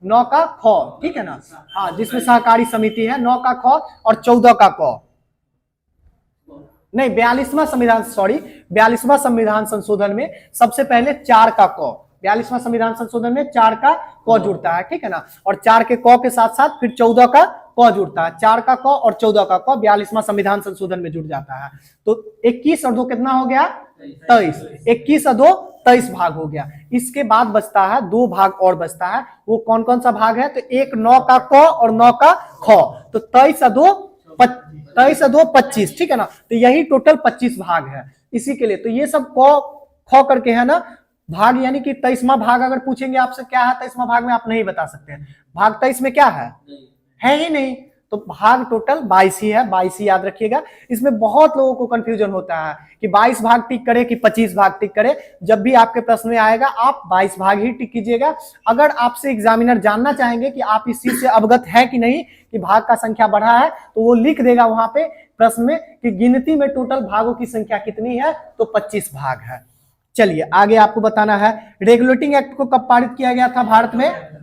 9 का ख, ठीक है ना। हाँ, जिसमें सहकारी समिति है, 9 का ख और 14 का क। नहीं, 42वां संविधान संशोधन में सबसे पहले 4 का क, 42वां संविधान संशोधन में 4 का क जुड़ता है, ठीक है ना। और 4 के क के साथ साथ फिर 14 का क जुड़ता है, 4 का क और 14 का क 42वां संविधान संशोधन में जुड़ जाता है। तो 21 और 2 कितना हो गया? 23। 21 और 2 23 भाग हो गया। इसके बाद बचता है 2 भाग और बचता है, वो कौन कौन सा भाग है? तो एक 9 का क और 9 का ख, तो 23 और 2 25, ठीक है ना। तो यही टोटल 25 भाग है इसी के लिए। तो ये सब क ख करके है ना भाग, यानी कि 23वां भाग अगर पूछेंगे आपसे क्या है 23वां भाग में, आप नहीं बता सकते हैं। भाग 23 में क्या है ही नहीं। तो भाग टोटल 22 ही है, 22 ही याद रखिएगा। इसमें बहुत लोगों को कंफ्यूजन होता है कि 22 भाग टिक करे कि 25 भाग टिक करे। जब भी आपके प्रश्न में आएगा आप 22 भाग ही टिक कीजिएगा। अगर आपसे एग्जामिनर जानना चाहेंगे कि आप इस चीज से अवगत है कि नहीं कि भाग का संख्या बढ़ा है, तो वो लिख देगा वहां पे प्रश्न में कि गिनती में टोटल भागों की संख्या कितनी है, तो 25 भाग है। चलिए आगे आपको बताना है, रेगुलेटिंग एक्ट को कब पारित किया गया था भारत में?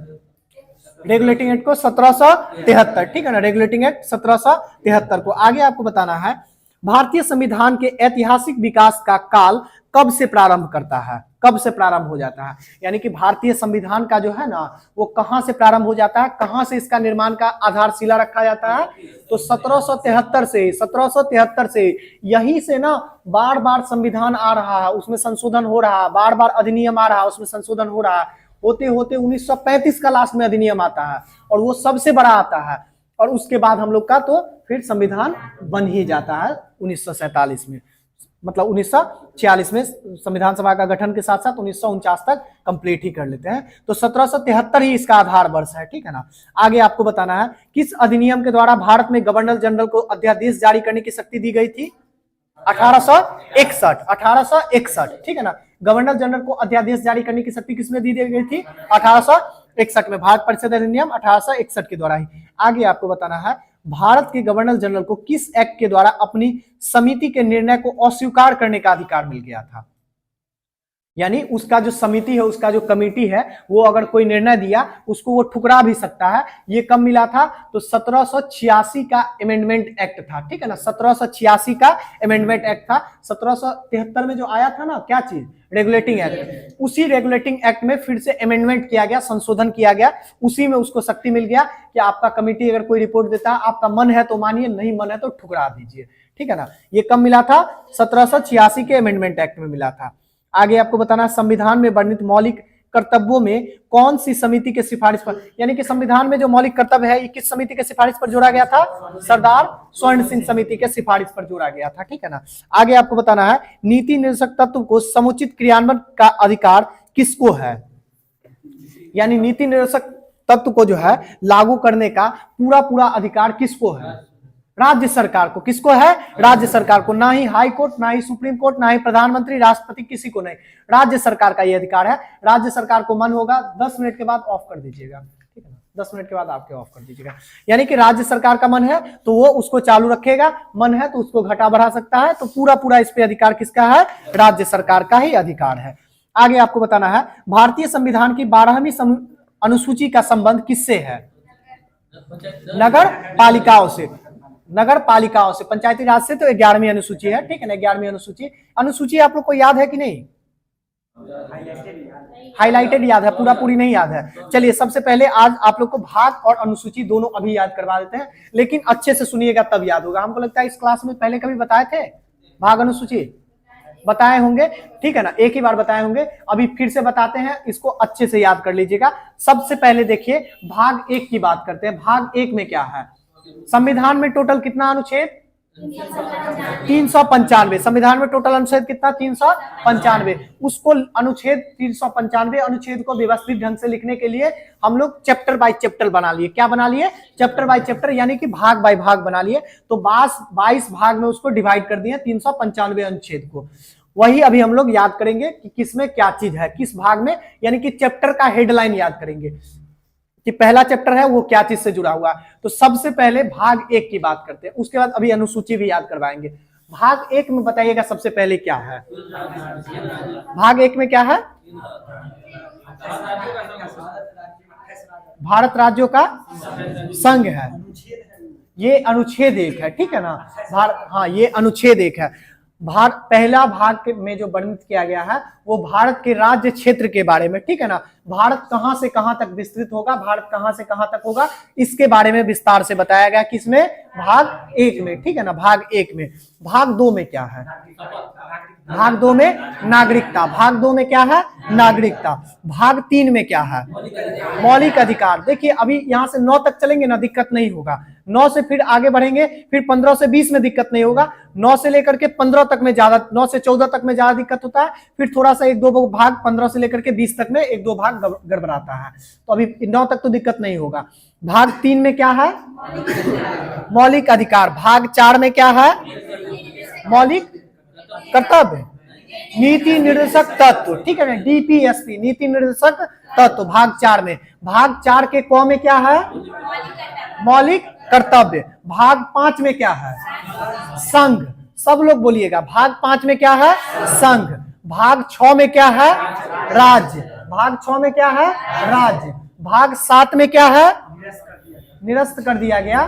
रेगुलेटिंग एक्ट को 1773, ठीक है ना, रेगुलेटिंग एक्ट 1773 को। आगे आपको बताना है, भारतीय संविधान के ऐतिहासिक विकास का काल कब से प्रारंभ करता है, कब से प्रारंभ हो जाता है? यानी कि भारतीय संविधान का जो है ना वो कहां से प्रारंभ हो जाता है, कहां से इसका निर्माण का आधारशिला रखा जाता है? तो 1773 से यही से ना बार बार संविधान आ रहा है, उसमें संशोधन हो रहा है, बार बार अधिनियम आ रहा है, उसमें संशोधन हो रहा है, होते होते 1935 का लास्ट में अधिनियम आता है और वो सबसे बड़ा आता है। और उसके बाद हम लोग का तो फिर संविधान बन ही जाता है 1947 में, मतलब 1946 में संविधान सभा का गठन के साथ साथ 1949 तक कंप्लीट ही कर लेते हैं। तो 1773 ही इसका आधार वर्ष है, ठीक है ना। आगे आपको बताना है, किस अधिनियम के द्वारा भारत में गवर्नर जनरल को अध्यादेश जारी करने की शक्ति दी गई थी? 1861, ठीक है ना। गवर्नर जनरल को अध्यादेश जारी करने की शक्ति किसमें दी गई थी? 1861 में, भारत परिषद अधिनियम 1861 के द्वारा ही। आगे आपको बताना है, भारत के गवर्नर जनरल को किस एक्ट के द्वारा अपनी समिति के निर्णय को अस्वीकार करने का अधिकार मिल गया था? यानी उसका जो समिति है, उसका जो कमेटी है, वो अगर कोई निर्णय दिया उसको वो ठुकरा भी सकता है। ये कब मिला था? तो 1786 का अमेंडमेंट एक्ट था, ठीक है ना। 1786 का अमेंडमेंट एक्ट था। 1773 में जो आया था ना, क्या चीज? Regulating act. उसी रेगुलेटिंग एक्ट में फिर से अमेंडमेंट किया गया, संशोधन किया गया, उसी में उसको शक्ति मिल गया कि आपका कमेटी अगर कोई रिपोर्ट देता है, आपका मन है तो मानिए, नहीं मन है तो ठुकरा दीजिए, ठीक है ना। ये कब मिला था? 1786 के अमेंडमेंट एक्ट में मिला था। आगे आपको बताना, संविधान में वर्णित मौलिक कर्तव्यों में कौन सी समिति के सिफारिश पर, यानी कि संविधान में जो मौलिक कर्तव्य है ये किस समिति के सिफारिश पर जोड़ा गया था? सरदार स्वर्ण सिंह समिति के सिफारिश पर जोड़ा गया था, ठीक है ना। आगे आपको बताना है, नीति निर्देशक तत्व को समुचित क्रियान्वयन का अधिकार किसको है? यानी नीति निर्देशक तत्व को जो है लागू करने का पूरा पूरा अधिकार किसको है? राज्य सरकार को। किसको है? राज्य सरकार को। ना ही हाई कोर्ट, ना ही सुप्रीम कोर्ट, ना ही प्रधानमंत्री, राष्ट्रपति, किसी को नहीं, राज्य सरकार का ये अधिकार है। राज्य सरकार को मन होगा 10 मिनट के बाद ऑफ कर दीजिएगा, ठीक है ना, 10 मिनट के बाद आपके ऑफ कर दीजिएगा। यानी कि राज्य सरकार का मन है तो वो उसको चालू रखेगा, मन है तो उसको घटा बढ़ा सकता है। तो पूरा पूरा इस पे अधिकार किसका है? राज्य सरकार का ही अधिकार है। आगे आपको बताना है, भारतीय संविधान की 12वीं अनुसूची का संबंध किससे है? नगर पालिकाओं से। नगर पालिकाओं से, पंचायती राज से तो 11वीं अनुसूची है, ठीक है ना। 11वीं अनुसूची आप लोग को याद है कि नहीं? हाईलाइटेड याद है, पूरा पूरी नहीं याद है। चलिए सबसे पहले आज आप लोग को भाग और अनुसूची दोनों अभी याद करवा देते हैं, लेकिन अच्छे से सुनिएगा तब याद होगा। हमको लगता है इस क्लास में पहले कभी बताए थे भाग अनुसूची? बताए होंगे, ठीक है ना, एक ही बार बताए होंगे। अभी फिर से बताते हैं, इसको अच्छे से याद कर लीजिएगा। सबसे पहले देखिए भाग 1 की बात करते हैं। भाग 1 में क्या है? संविधान में टोटल कितना अनुच्छेद? 395। संविधान में टोटल अनुच्छेद कितना? 395। उसको अनुच्छेद 395 अनुच्छेद को व्यवस्थित ढंग से लिखने के लिए हम लोग चैप्टर बाय चैप्टर बना लिए। क्या बना लिए? चैप्टर बाय चैप्टर, यानी कि भाग बाय भाग बना लिए। तो 22 भाग में उसको डिवाइड कर दिए 395 अनुच्छेद को। वही अभी हम लोग याद करेंगे कि किसमें क्या चीज है, किस भाग में, यानी कि चैप्टर का हेडलाइन याद करेंगे कि पहला चैप्टर है वो क्या चीज से जुड़ा हुआ है। तो सबसे पहले भाग 1 की बात करते हैं, उसके बाद अभी अनुसूची भी याद करवाएंगे। भाग 1 में बताइएगा सबसे पहले क्या है? भाग 1 में क्या है? भारत राज्यों का संघ है, ये अनुच्छेद 1 है, ठीक है ना। हाँ, ये अनुच्छेद 1 है। पहला भाग में जो वर्णित किया गया है वो भारत के राज्य क्षेत्र के बारे में, ठीक है ना। भारत कहां से कहां तक विस्तृत होगा, भारत कहां से कहां तक होगा, इसके बारे में विस्तार से बताया गया। किसमें? भाग 1 में, ठीक है ना। भाग 1 में। भाग 2 में क्या है? भाग 2 में नागरिकता। भाग 2 में क्या है? नागरिकता। भाग 3 में क्या है? मौलिक अधिकार। देखिए अभी यहां से 9 तक चलेंगे ना, दिक्कत नहीं होगा। 9 से फिर आगे बढ़ेंगे, फिर 15 से 20 में दिक्कत नहीं होगा। 9 से लेकर के 15 तक में ज्यादा, 9 से 14 तक में ज्यादा दिक्कत होता है। फिर थोड़ा सा 1-2 भाग 15 से लेकर के 20 तक में 1-2 भाग गड़बड़ाता है। तो अभी 9 तक तो दिक्कत नहीं होगा। भाग 3 में क्या है? मौलिक अधिकार। भाग 4 में क्या है? मौलिक कर्तव्य, नीति निर्देशक तत्व, ठीक है ना। डीपीएसपी, नीति निर्देशक तत्व, भाग 4 में। भाग 4 के क में क्या है? मौलिक कर्तव्य। भाग 5 में क्या है? संघ। सब लोग बोलिएगा, भाग 5 में क्या है? संघ। भाग 6 में क्या है? राज्य। भाग 6 में क्या है? राज्य। भाग 7 में क्या है? निरस्त कर दिया गया।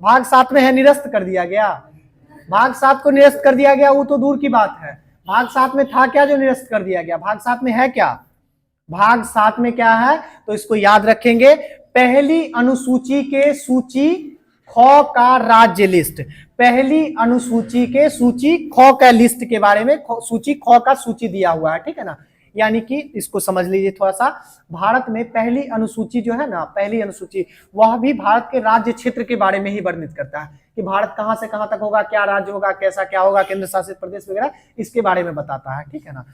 भाग 7 में है निरस्त कर दिया गया। भाग 7 को निरस्त कर दिया गया, वो तो दूर की बात है। भाग 7 में था क्या जो निरस्त कर दिया गया? भाग 7 में है क्या? भाग 7 में क्या है तो इसको याद रखेंगे। पहली अनुसूची के सूची ख का राज्य लिस्ट। पहली अनुसूची के सूची ख का लिस्ट के बारे में, सूची ख का सूची दिया हुआ है, ठीक है ना। यानी कि इसको समझ लीजिए थोड़ा सा। भारत में पहली अनुसूची जो है ना, पहली अनुसूची, वह भी भारत के राज्य क्षेत्र के बारे में ही वर्णित करता है कि भारत कहां से कहां तक होगा, क्या राज्य होगा, कैसा क्या होगा, केंद्र शासित प्रदेश वगैरह, इसके बारे में बताता है, ठीक है ना।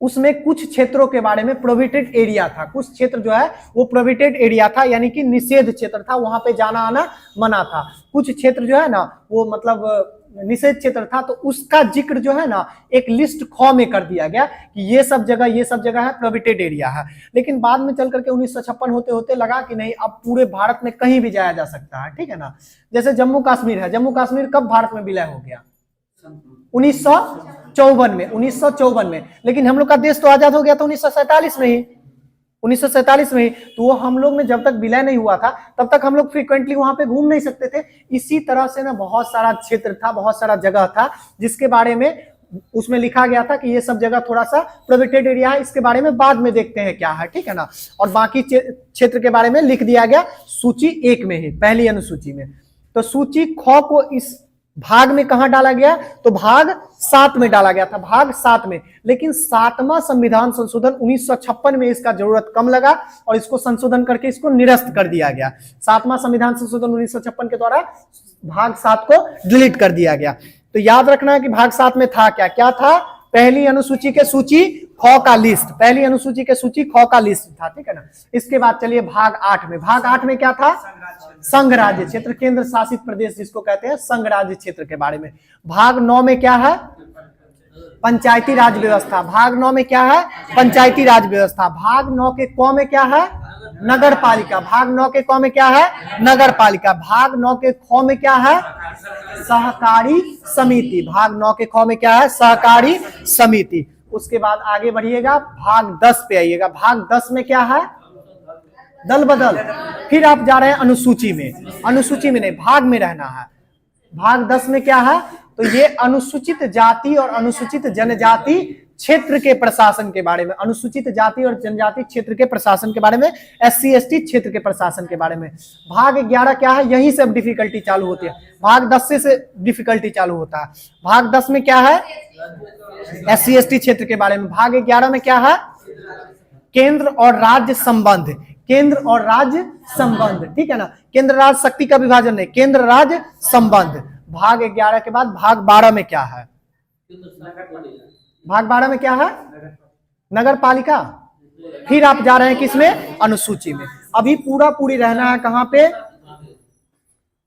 उसमें कुछ क्षेत्रों के बारे में प्रोहिबिटेड एरिया था। कुछ क्षेत्र जो है वो प्रोहिबिटेड एरिया था, यानी कि निषेध क्षेत्र था, वहां पे जाना आना मना था। कुछ क्षेत्र जो है ना वो मतलब निषेध क्षेत्र था, तो उसका जिक्र जो है ना एक लिस्ट ख में कर दिया गया कि ये सब जगह है प्रोहिबिटेड एरिया है। लेकिन बाद में चल करके 1956 होते होते लगा कि नहीं, अब पूरे भारत में कहीं भी जाया जा सकता है, ठीक है ना। जैसे जम्मू कश्मीर है, जम्मू कश्मीर कब भारत में विलय हो गया? 1954 में। लेकिन हम लोग का देश तो आजाद हो गया था 1947 में ही। 1947 में ही तो वो हम लोग में जब तक विलय नहीं हुआ था तब तक हम लोग फ्रीक्वेंटली वहां पे घूम नहीं सकते थे। इसी तरह से ना बहुत सारा क्षेत्र था, बहुत सारा जगह था जिसके बारे में उसमें लिखा गया था कि ये सब जगह थोड़ा सा प्रोहिबिटेड एरिया है, इसके बारे में बाद में देखते हैं क्या है, ठीक है ना। और बाकी क्षेत्र के बारे में लिख दिया गया सूची 1 में ही, पहली अनुसूची में। तो सूची ख को इस भाग में कहां डाला गया? तो भाग 7 में डाला गया था, भाग 7 में। लेकिन 7वां संविधान संशोधन 1956 में इसका जरूरत कम लगा और इसको संशोधन करके इसको निरस्त कर दिया गया। 7वां संविधान संशोधन 1956 के द्वारा भाग 7 को डिलीट कर दिया गया। तो याद रखना है कि भाग 7 में था क्या? क्या था? पहली अनुसूची के सूची ख का लिस्ट। पहली अनुसूची के सूची ख का लिस्ट था, ठीक है ना। इसके बाद चलिए भाग 8 में। भाग 8 में क्या था? संघ राज्य क्षेत्र, केंद्र शासित प्रदेश जिसको कहते हैं, संघ राज्य क्षेत्र के बारे में। भाग 9 में क्या है? पंचायती राज व्यवस्था। भाग 9 में क्या है? पंचायती राज व्यवस्था। भाग 9 के क में क्या है? नगर पालिका। भाग 9 के क में क्या है? नगर पालिका। भाग 9 के ख में क्या है? सहकारी समिति। भाग 9 के ख में क्या है? सहकारी समिति। उसके बाद आगे बढ़िएगा, भाग 10 पे आइएगा। भाग 10 में क्या है? दल बदल। फिर आप जा रहे हैं अनुसूची में। अनुसूची में नहीं, भाग में रहना है। भाग 10 में क्या है? तो ये अनुसूचित जाति और अनुसूचित जनजाति क्षेत्र के प्रशासन के बारे में, अनुसूचित जाति और जनजाति क्षेत्र के प्रशासन के बारे में, SC/ST क्षेत्र के प्रशासन के बारे में। भाग 11 क्या है? यहीं से अब डिफिकल्टी चालू होती है। भाग 10 से डिफिकल्टी चालू होता है। भाग 10 में क्या है? SC/ST क्षेत्र के बारे में। भाग 11 में क्या है? केंद्र और राज्य संबंध। केंद्र और राज्य संबंध, ठीक है ना। केंद्र राज्य शक्ति का विभाजन नहीं, केंद्र राज्य संबंध। भाग 11 के बाद भाग 12 में क्या है? भाग 12 में क्या है? नगर पालिका। फिर आप जा रहे हैं किसमें? अनुसूची में। अभी पूरा पूरी रहना है कहां पे?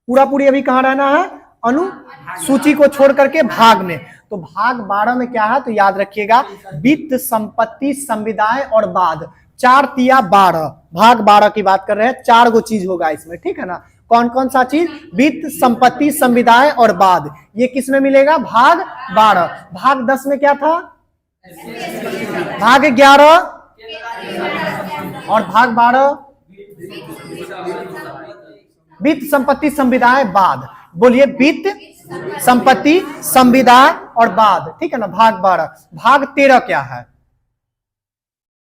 पूरा पूरी अभी कहां रहना है? अनुसूची को छोड़ करके भाग में। तो भाग 12 में क्या है? तो याद रखिएगा, वित्त, संपत्ति, संविदाएं और बाद। 4 तिया 12। भाग 12 की बात कर रहे हैं। 4 गो चीज होगा इसमें, ठीक है ना। कौन कौन सा चीज? वित्त, संपत्ति, संविदाएं और बाद। ये किस में मिलेगा? भाग 12। भाग 10 में क्या था? भाग 11 और भाग 12 वित्त, संपत्ति, संविदाएं, बाद। बोलिए, वित्त, संपत्ति, संविदा और बाद, ठीक है ना। भाग 12। भाग 13 क्या है?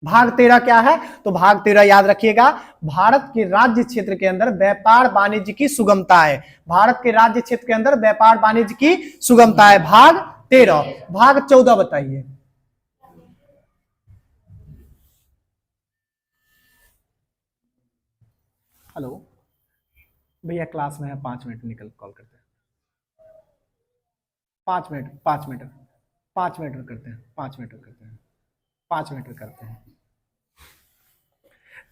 भाग 13 क्या है? तो भाग 13 याद रखिएगा, भारत के राज्य क्षेत्र के अंदर व्यापार वाणिज्य की सुगमता है। भारत के राज्य क्षेत्र के अंदर व्यापार वाणिज्य की सुगमता है, भाग 13। भाग 14 बताइए। हेलो भैया, क्लास में है, 5 मिनट निकल कॉल करते हैं। 5 मिनट करते हैं, 5 मिनट करते हैं, 5 मिनट करते हैं।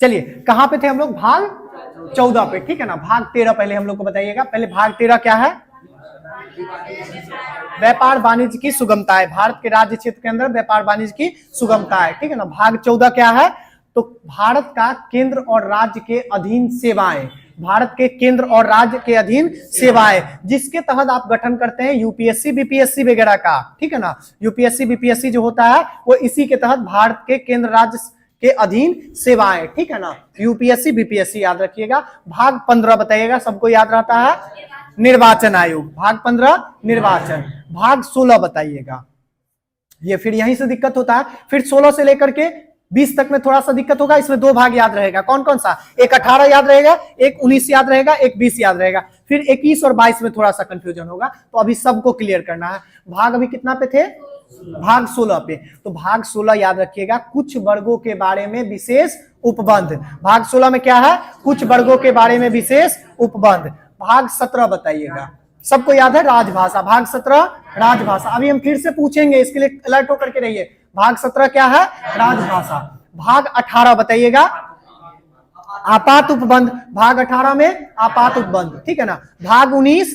चलिए, कहां पे थे हम लोग? भाग 14 पे, ठीक है ना। भाग 13 पहले हम लोग को बताइएगा। पहले भाग 13 क्या है? व्यापार वाणिज्य की सुगमता है। भारत के राज्य क्षेत्र के अंदर व्यापार वाणिज्य की सुगमता है, ठीक है ना। भाग 14 क्या है? तो भारत का केंद्र और राज्य के अधीन सेवाएं, भारत के केंद्र और राज्य के अधीन सेवाएं, जिसके तहत आप गठन करते हैं यूपीएससी बीपीएससी वगैरह का, ठीक है ना। यूपीएससी बीपीएससी जो होता है वो इसी के तहत भारत के केंद्र राज्य के अधीन सेवाएं, ठीक है ना। यूपीएससी बीपीएससी याद रखिएगा। भाग 15 बताइएगा, सबको याद रहता है, निर्वाचन आयोग। भाग 15 निर्वाचन। भाग 16 बताइएगा। ये फिर यहीं से दिक्कत होता है, फिर 16 से लेकर के 20 तक में थोड़ा सा दिक्कत होगा। इसमें 2 भाग याद रहेगा। कौन कौन सा? एक 18 याद रहेगा, एक 19 याद रहेगा, एक 20 याद रहेगा। फिर 21 और 22 में थोड़ा सा कंफ्यूजन होगा, तो अभी सबको क्लियर करना है। भाग अभी कितना पे थे? भाग 16 पे। तो भाग 16 याद रखिएगा, कुछ वर्गों के बारे में विशेष उपबंध। भाग 16 में क्या है? कुछ वर्गों के बारे में विशेष उपबंध। भाग 17 बताइएगा, सबको याद है, राजभाषा। भाग 17 राजभाषा। अभी हम फिर से पूछेंगे, इसके लिए अलर्ट होकर के रहिए। भाग 17 क्या है? राजभाषा। भाग 18 बताइएगा, आपात उपबंध। भाग 18 में आपात उपबंध, ठीक है ना। भाग 19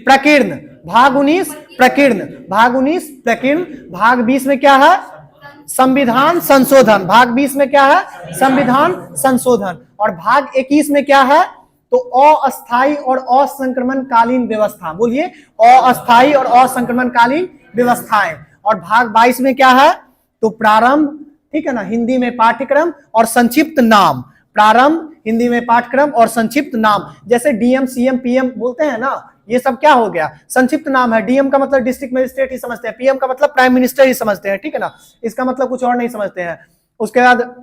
प्रकीर्ण। भाग 19 प्रकीर्ण। भाग 19 प्रकीर्ण। भाग 20 में क्या है? संविधान संशोधन। भाग 20 में क्या है? संविधान संशोधन। और भाग 21 में क्या है? तो अस्थायी और असंक्रमणकालीन व्यवस्था। बोलिए, अस्थायी और असंक्रमणकालीन व्यवस्थाएं। और भाग 22 में क्या है? तो प्रारंभ, ठीक है ना, हिंदी में पाठ्यक्रम और संक्षिप्त नाम। प्रारंभ, हिंदी में पाठ्यक्रम और संक्षिप्त नाम। जैसे डीएम, सीएम, पीएम बोलते हैं ना, ये सब क्या हो गया? संक्षिप्त नाम है। डीएम का मतलब डिस्ट्रिक्ट मजिस्ट्रेट ही समझते हैं, पीएम का मतलब प्राइम मिनिस्टर ही समझते हैं, ठीक है ना। इसका मतलब कुछ और नहीं समझते हैं। उसके बाद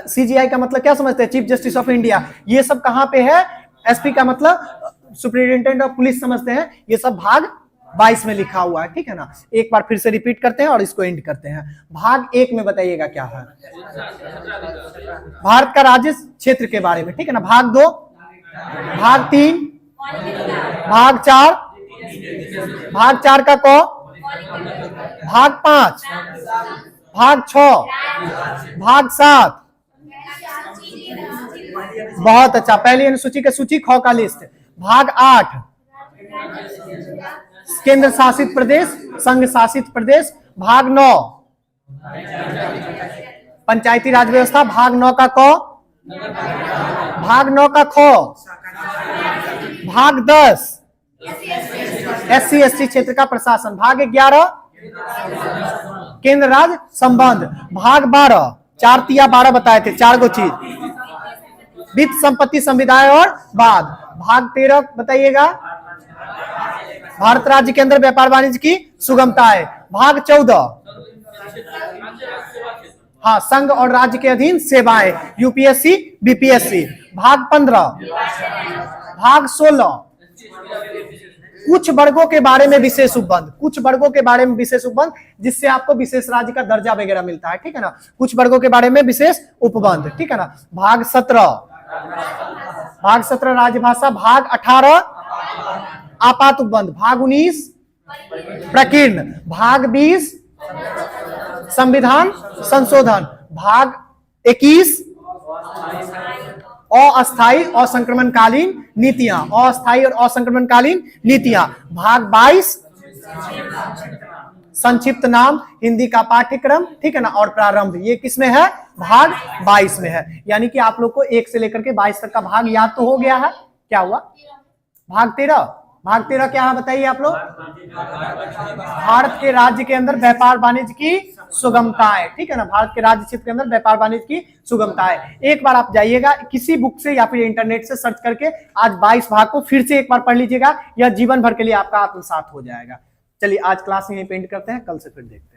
सीजीआई का मतलब क्या समझते हैं? Chief justice of India. ये सब कहां पे है? एसपी का मतलब सुपरिटेंडेंट ऑफ पुलिस समझते हैं। ये सब भाग 22 में लिखा हुआ है, ठीक है ना। एक बार फिर से रिपीट करते हैं और इसको एंड करते हैं। भाग 1 में बताइएगा क्या है? भारत का राज्य क्षेत्र के बारे में, ठीक है ना। भाग 2, भाग 3, भाग 4, भाग 4 का को, भाग 5, भाग 6, भाग 7। बहुत अच्छा, पहली अनुसूची के सूची ख का लिस्ट। भाग 8 केंद्र शासित प्रदेश, संघ शासित प्रदेश। भाग 9 पंचायती राज व्यवस्था। भाग 9 का क, भाग 9 का ख। भाग 10 एससी एसटी क्षेत्र का प्रशासन। भाग 11 केंद्र राज्य संबंध। भाग 12 4 तिया 12 बताए थे, 4 गो चीज, वित्त, संपत्ति, संविदाएं और बाद। भाग 13 बताइएगा, भारत राज्य के अंदर व्यापार वाणिज्य की सुगमता है। भाग 14 हाँ, संघ और राज्य के अधीन सेवाएं, यूपीएससी बीपीएससी। भाग 15, भाग 16 कुछ वर्गों के बारे में विशेष उपबंध। कुछ वर्गों के बारे में विशेष उपबंध, जिससे आपको विशेष राज्य का दर्जा वगैरह मिलता है, ठीक है ना। कुछ वर्गों के बारे में विशेष उपबंध, ठीक है ना। भाग 17, भाग 17 राजभाषा। भाग 18 आपात उपबंध। भाग 19 प्रकीर्ण। भाग 20 संविधान संशोधन। भाग 21 अस्थायी असंक्रमणकालीन नीतियां। अस्थायी और असंक्रमणकालीन नीतियां। भाग 22 संक्षिप्त नाम, हिंदी का पाठ्यक्रम, ठीक है ना। और प्रारंभ, ये किसमें है? भाग 22 में है। यानी कि आप लोग को 1 से लेकर के 22 तक का भाग याद तो हो गया है। क्या हुआ? भाग 13, भाग 13 क्या है बताइए आप लोग? भारत के राज्य के अंदर व्यापार वाणिज्य की सुगमताएं, ठीक है ना, भारत के राज्य क्षेत्र के अंदर व्यापार वाणिज्य की सुगमताएं। एक बार आप जाइएगा किसी बुक से या फिर इंटरनेट से सर्च करके आज 22 भाग को फिर से एक बार पढ़ लीजिएगा, यह जीवन भर के लिए आपका आत्मसात हो जाएगा। चलिए आज क्लास यहीं पेंट करते हैं, कल से फिर देखते हैं।